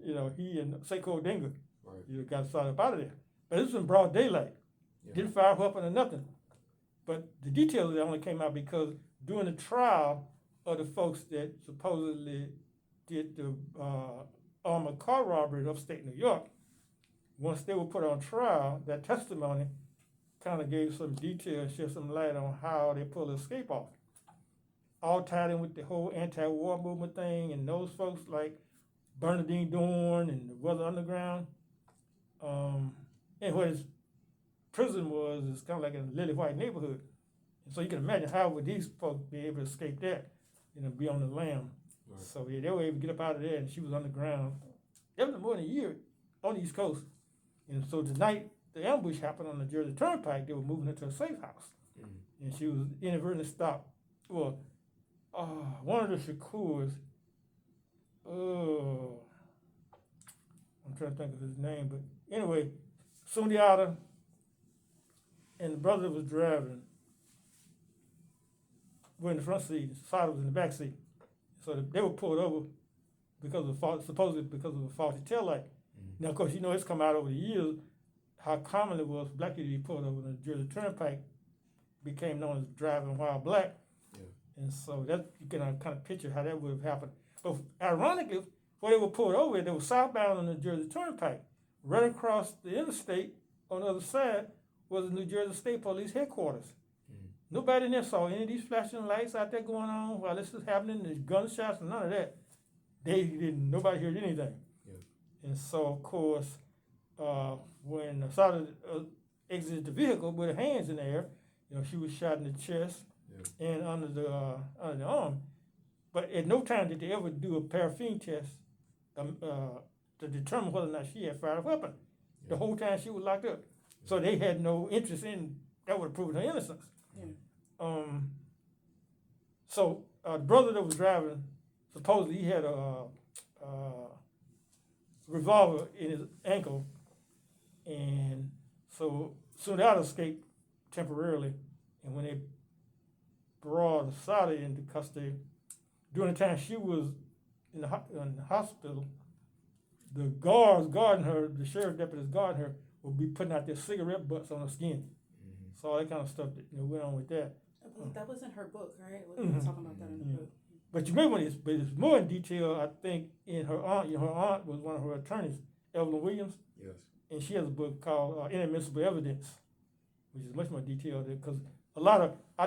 he and Seiko Odinga, Right. got started up out of there. But this was in broad daylight. Yeah. Didn't fire a weapon or nothing. But the details of it only came out because during the trial of the folks that supposedly did the armored car robbery in upstate New York, once they were put on trial, that testimony kind of gave some detail, shed some light on how they pulled the escape off. All tied in with the whole anti-war movement thing, and those folks like Bernadine Dorn and the Weather Underground. And where his prison was is kind of like in a lily white neighborhood. And so you can imagine how would these folks be able to escape that, be on the lam. Right. So yeah, they were able to get up out of there, and she was underground. That was more than a year on the East Coast. And so tonight, the ambush happened on the Jersey Turnpike. They were moving her to a safe house. Mm-hmm. And she was inadvertently stopped. Well, one of the Shakurs, I'm trying to think of his name, but anyway, Sundiata and the brother that was driving were in the front seat, Sada was in the back seat. So they were pulled over supposedly because of a faulty taillight. Mm-hmm. Now, of course, it's come out over the years how common it was for black people to be pulled over on the Jersey Turnpike, became known as driving while black. Yeah. And so that you can kind of picture how that would have happened. But ironically, where they were pulled over, they were southbound on the Jersey Turnpike. Right across the interstate on the other side was the New Jersey State Police headquarters. Mm-hmm. Nobody in there saw any of these flashing lights out there going on while this was happening, there's gunshots and none of that. Nobody heard anything. Yeah. And so, of course, when Asada exited the vehicle with her hands in the air, she was shot in the chest and under the arm. But at no time did they ever do a paraffin test to determine whether or not she had fired a weapon. Yeah. The whole time she was locked up. Yeah. So they had no interest in that would have proven her innocence. Yeah. So the brother that was driving, supposedly he had a revolver in his ankle, and so Sundiata escaped temporarily. And when they brought Asada into custody, during the time she was in the hospital, the guards guarding her, the sheriff deputies guarding her, would be putting out their cigarette butts on her skin. Mm-hmm. So all that kind of stuff that went on with that. That was in her book, right? We Mm-hmm. were talking about that in the book. But you may want to, but it's more in detail, I think, in her aunt. Her aunt was one of her attorneys, Evelyn Williams. Yes. And she has a book called Inadmissible Evidence, which is much more detailed because I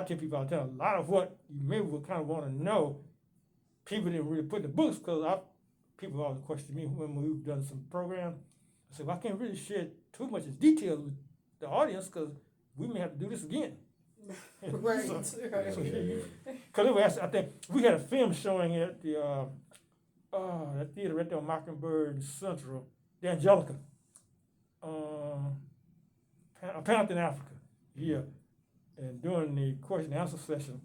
tell people all the time, a lot of what you maybe would kind of want to know, people didn't really put in the books because people always question me when we've done some programs. I say, well, I can't really share too much details with the audience because we may have to do this again. Right. Because I think we had a film showing at the that theater right there on Mockingbird Central, the Angelica, Panther in Africa. Yeah. And during the question and answer session,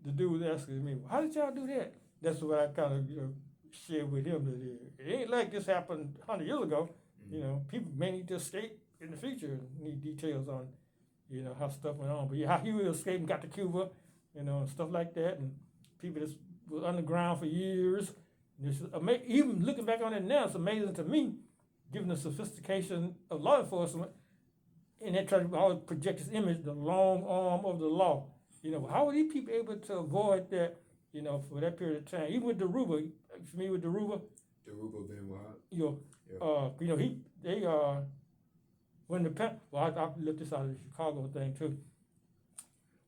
the dude was asking me, how did y'all do that? That's what I kind of shared with him. That it ain't like this happened 100 years ago. Mm-hmm. People may need to escape in the future, need details on, how stuff went on. But yeah, how he would escape and got to Cuba, and stuff like that. And people that was underground for years. Even looking back on it now, it's amazing to me, given the sophistication of law enforcement, and they try to always project this image, the long arm of the law. How were these people able to avoid that, for that period of time? Even with Deruba, you familiar with Deruba? Deruba Ben Wahab? When I looked this out of the Chicago thing too.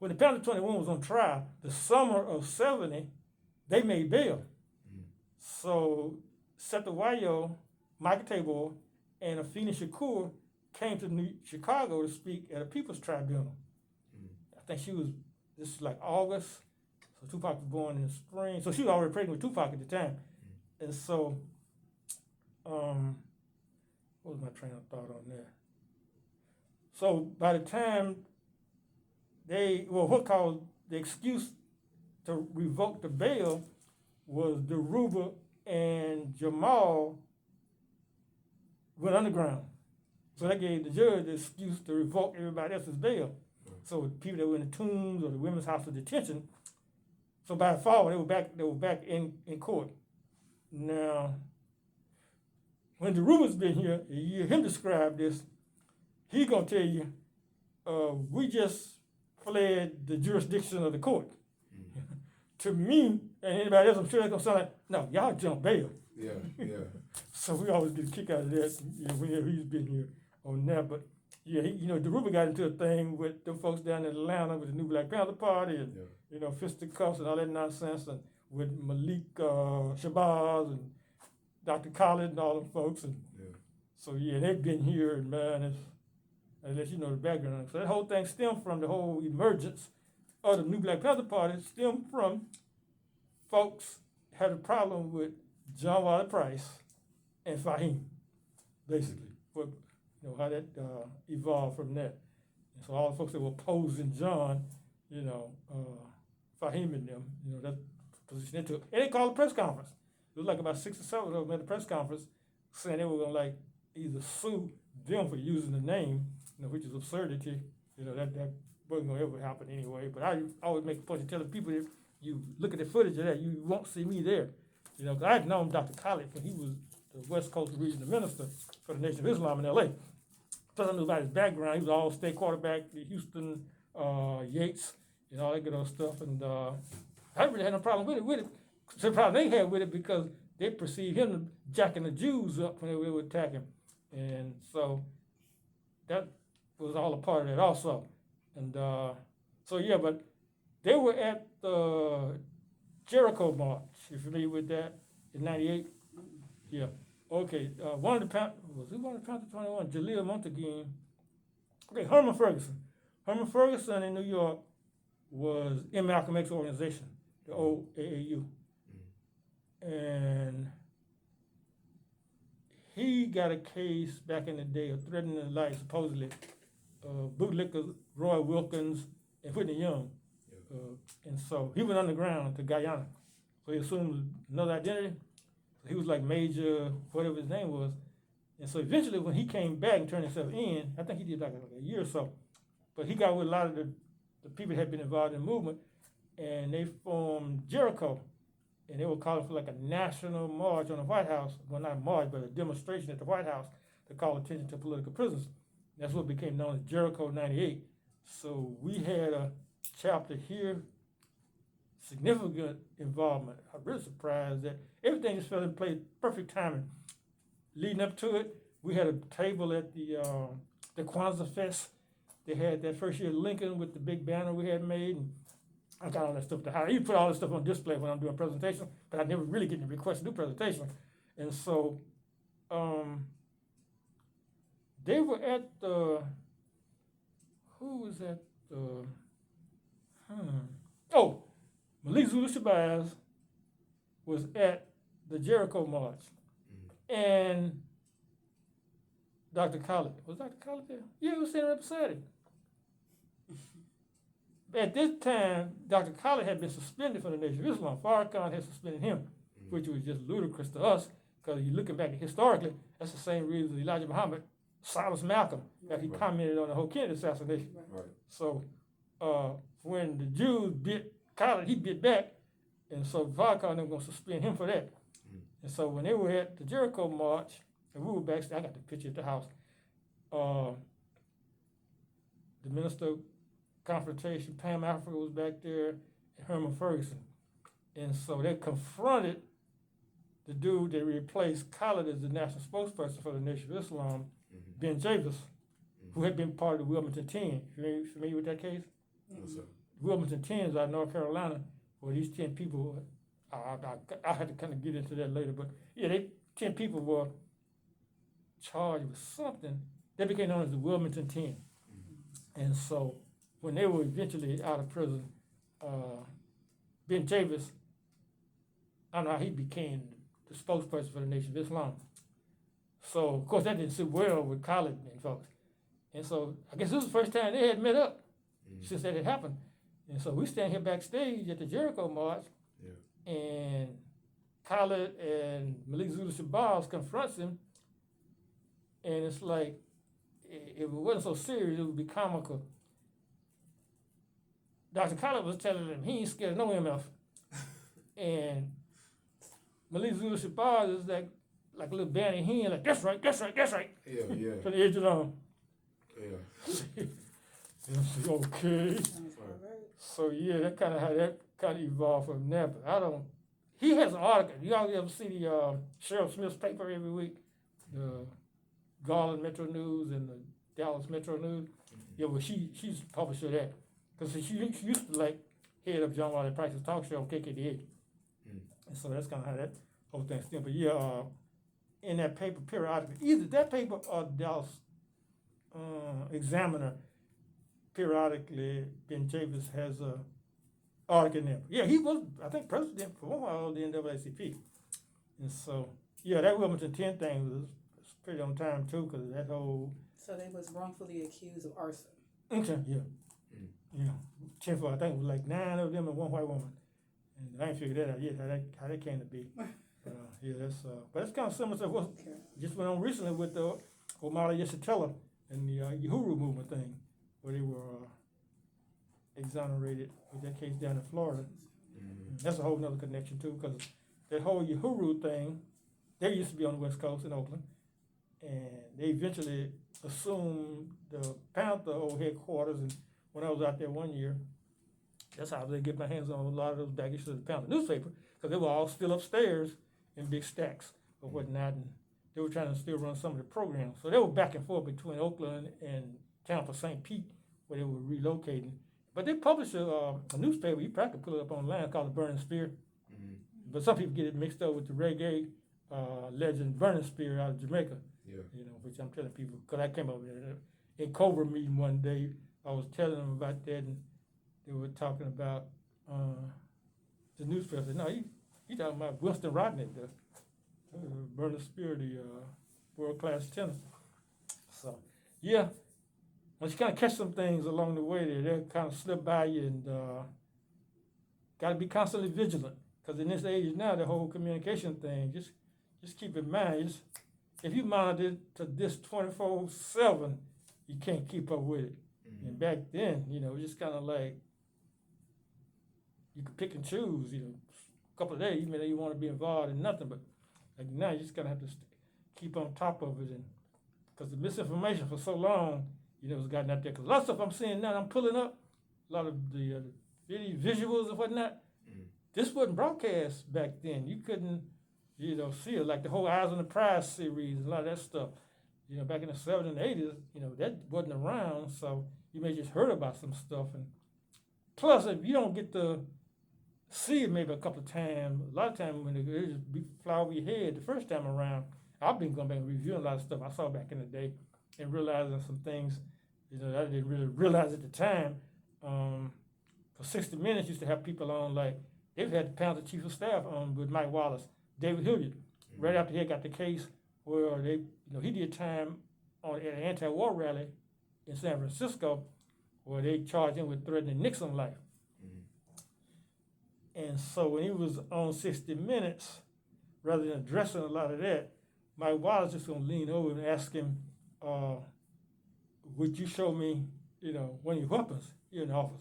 When the Panther 21 was on trial, the summer of 70, they made bail. Mm. So Setawayo, Michael Tabor, and Afeni Shakur came to Chicago to speak at a People's Tribunal. Mm. I think this is like August, so Tupac was born in the spring. So she was already pregnant with Tupac at the time. Mm. And so, what was my train of thought on that? So by the time what caused the excuse to revoke the bail was Deruba and Jamal went underground. So that gave the judge the excuse to revoke everybody else's bail. So people that were in the Tombs or the Women's House of Detention. So by the fall, they were back in court. Now, when Deruba's been here, and you hear him describe this, he gonna tell you, we just fled the jurisdiction of the court. To me, and anybody else, I'm sure that's gonna sound like, no, y'all jump bail. Yeah. So we always get a kick out of that, whenever he's been here on that. But yeah, Deruba got into a thing with them folks down in Atlanta with the new Black Panther Party and fisticuffs and all that nonsense, and with Malik Shabazz and Dr. Khaled and all them folks, and so they've been here, and man, I'll let you know the background. So that whole thing stemmed from the whole emergence of the new Black Panther Party, stemmed from folks had a problem with John Wiley Price and Fahim, basically. But how that evolved from that. And so all the folks that were opposing John, Fahim and them, that position they took. And they called a press conference. It was like about 6 or 7 of them at a press conference saying they were gonna either sue them for using the name, which is absurdity. That wasn't gonna ever happen anyway. But I always make a point of telling people, if you look at the footage of that, you won't see me there. Because I had known Dr. Khaled when he was the West Coast Regional Minister for the Nation of Islam in L.A. Plus I knew about his background. He was all-state quarterback at Houston, Yates, and all that good old stuff. And I really had no problem with it. The problem they had with it because they perceived him jacking the Jews up when they would attack him. And so that was all a part of that also. And but they were at the Jericho March. You familiar with that? In '98? Yeah. Okay. One of the Panther 21? Jaleel Montague. Okay, Herman Ferguson. Herman Ferguson in New York was in Malcolm X's organization, the old AAU. And he got a case back in the day of threatening the life, supposedly, bootlickers Roy Wilkins and Whitney Young. And so he went underground to Guyana. So he assumed another identity. So he was like Major, whatever his name was. And so eventually when he came back and turned himself in, I think he did like a year or so, but he got with a lot of the people that had been involved in the movement, and they formed Jericho. And they were calling for like a national march on the White House. Well, not a march, but a demonstration at the White House to call attention to political prisoners. That's what became known as Jericho 98. So we had a chapter here, significant involvement. I'm really surprised that everything just fell in place, perfect timing. Leading up to it, we had a table at the Kwanzaa Fest. They had that first year Lincoln with the big banner we had made. And I got all that stuff to hide. I used to put all this stuff on display when I'm doing presentation, but I never really get the request to do presentation. And so they were at the, who was at the, Malik Zulu Shabazz was at the Jericho March. And Dr. Khaled, was Dr. Khaled there? Yeah, he was sitting right beside him. At this time, Dr. Khaled had been suspended from the Nation of Islam. Farrakhan had suspended him, which was just ludicrous to us, because you're looking back historically, that's the same reason Elijah Muhammad silenced Malcolm, that he commented on the whole Kennedy assassination. Right. So when the Jews bit Khaled, he bit back, and so Farrakhan was going to suspend him for that. And so when they were at the Jericho March, and we were backstage, I got the picture at the house, the Minister of Confrontation, Pam Africa was back there, and Herman Ferguson. And so they confronted the dude that replaced Khaled as the national spokesperson for the Nation of Islam, Ben Javis, who had been part of the Wilmington 10. You familiar with that case? Yes, sir. Wilmington 10 is out of North Carolina, where these 10 people, I had to kind of get into that later, but yeah, 10 people were charged with something. They became known as the Wilmington 10. And so when they were eventually out of prison, Ben Javis, I don't know how he became the spokesperson for the Nation of Islam. So, of course, that didn't sit well with Khaled and folks. And so I guess this was the first time they had met up since that had happened. And so we stand here backstage at the Jericho March, and Khaled and Malik Zulu Shabazz confronts him, and it's like, if it wasn't so serious, it would be comical. Dr. Khaled was telling him he ain't scared of no MF. And Malik Zulu Shabazz is like, like a little banty hen, like that's right. Yeah. Put the edges on. Yeah. Okay. Sounds about right. So yeah, that kind of how that kind of evolved from there. But I don't. He has an article. Y'all ever see the Cheryl Smith's paper every week? The Garland Metro News and the Dallas Metro News. Yeah, well, she's the publisher of that. Because she used to like head up John Wiley Price's talk show on KKDA. And so that's kind of how that whole thing stemmed. But yeah, in that paper periodically, either that paper or the Dallas Examiner, periodically, Ben Chavis has a article in there. Yeah, he was, I think, president for one while of the NAACP. And so, yeah, that Wilmington 10 thing was pretty on time too, because that whole. So they was wrongfully accused of arson. Okay, yeah. Yeah. 10 for, I think it was like 9 of them and one white woman. And I ain't figured that out yet, how that came to be. Yeah, that's, but it's kind of similar to what just went on recently with the Omala Yeshitela and the Uhuru movement thing, where they were exonerated with that case down in Florida. That's a whole nother connection too, because that whole Uhuru thing, they used to be on the West Coast in Oakland, and they eventually assumed the Panther old headquarters. And when I was out there one year, that's how I was able to get my hands on a lot of those back issues of the Panther newspaper, because they were all still upstairs in big stacks or whatnot, and they were trying to still run some of the programs. So they were back and forth between Oakland and Tampa, St. Pete, where they were relocating. But they published a newspaper, you probably could pull it up online, called the Burning Spear. But some people get it mixed up with the reggae legend Burning Spear out of Jamaica. Yeah. You know, which I'm telling people, because I came over there in Cobra meeting one day, I was telling them about that, and they were talking about the newspaper. I said, no, you talking about Winston Rodney, the Burning Spear, the world-class tenor. So, yeah, once you kind of catch some things along the way there, they'll kind of slip by you, and got to be constantly vigilant, because in this age now, the whole communication thing, just keep in mind, if you monitor it to this 24/7, you can't keep up with it. And back then, you know, just kind of like, you could pick and choose, you know, a couple of days, you may you want to be involved in nothing, but like now you just kind of have to keep on top of it, and because the misinformation for so long, you know, has gotten out there. Because a lot of stuff I'm seeing now, I'm pulling up, a lot of the video visuals and whatnot, this wasn't broadcast back then. You couldn't, you know, see it, like the whole Eyes on the Prize series, a lot of that stuff. You know, back in the 70s and 80s, you know, that wasn't around, so you may just heard about some stuff. And plus, if you don't get to see it maybe a couple of times, a lot of times when it just fly over your head the first time around, I've been going back and reviewing a lot of stuff I saw back in the day and realizing some things, you know, that I didn't really realize at the time. For 60 Minutes, used to have people on, like, they've had the Panther Chief of Staff on with Mike Wallace, David Hilliard, right after he got the case where they, you know, he did time at an anti-war rally in San Francisco where they charged him with threatening Nixon life. And so when he was on 60 Minutes, rather than addressing a lot of that, Mike Wallace just gonna lean over and ask him, would you show me, you know, one of your weapons here in the office?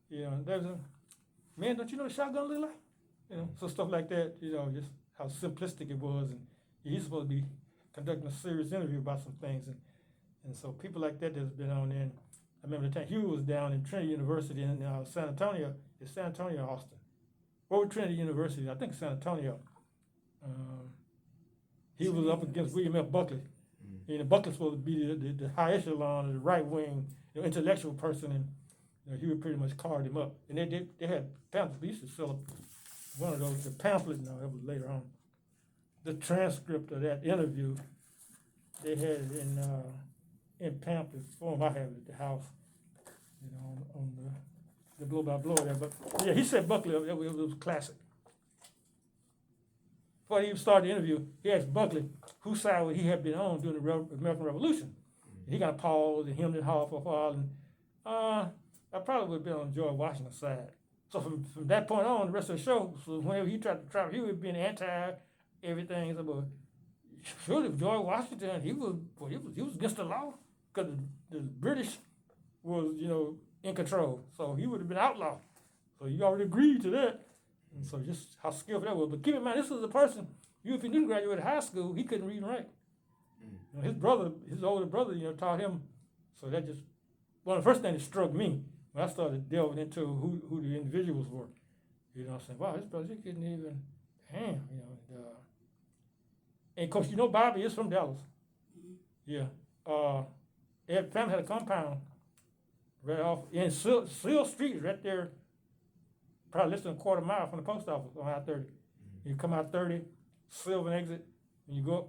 You know, there's a, man, don't you know what a shotgun look like? You know, so stuff like that, you know, just how simplistic it was. And he's supposed to be conducting a serious interview about some things. And so people like that that's been on there. And I remember the time Hugh was down in Trinity University in San Antonio. It's San Antonio or Austin? What was Trinity University? I think San Antonio. He was up against William F. Buckley. You know, Buckley's supposed to be the high echelon of the right wing, you know, intellectual person, and you know, he would pretty much carved him up. And they had pamphlets. They used to sell one of those, the pamphlet. No, that was later on. The transcript of that interview, they had it in pamphlet form. I have it at the house, you know, on the blow by blow there. But yeah, he said Buckley. It was classic. Before he even started the interview, he asked Buckley whose side would he have been on during the American Revolution. And he got paused and hemmed and hawed for a while, and I probably would have been on George Washington's side. So from that point on, the rest of the show, so whenever he tried to travel, he would be anti everything. So, but surely George Washington, he was against the law because the British was, you know, in control. So he would have been outlawed. So you already agreed to that. And so just how skillful that was. But keep in mind, this was a person Even if he didn't graduate high school, he couldn't read and write. Mm. You know, his brother, his older brother, taught him. So that just one of the first things that struck me when I started delving into who the individuals were. You know what I'm saying? Wow, his brother, he couldn't even, damn, and of course, Bobby is from Dallas. Yeah. Their family had a compound right off in Seal Street, right there, probably less than a quarter mile from the post office on I-30. You come out 30, Sylvan exit, and you go up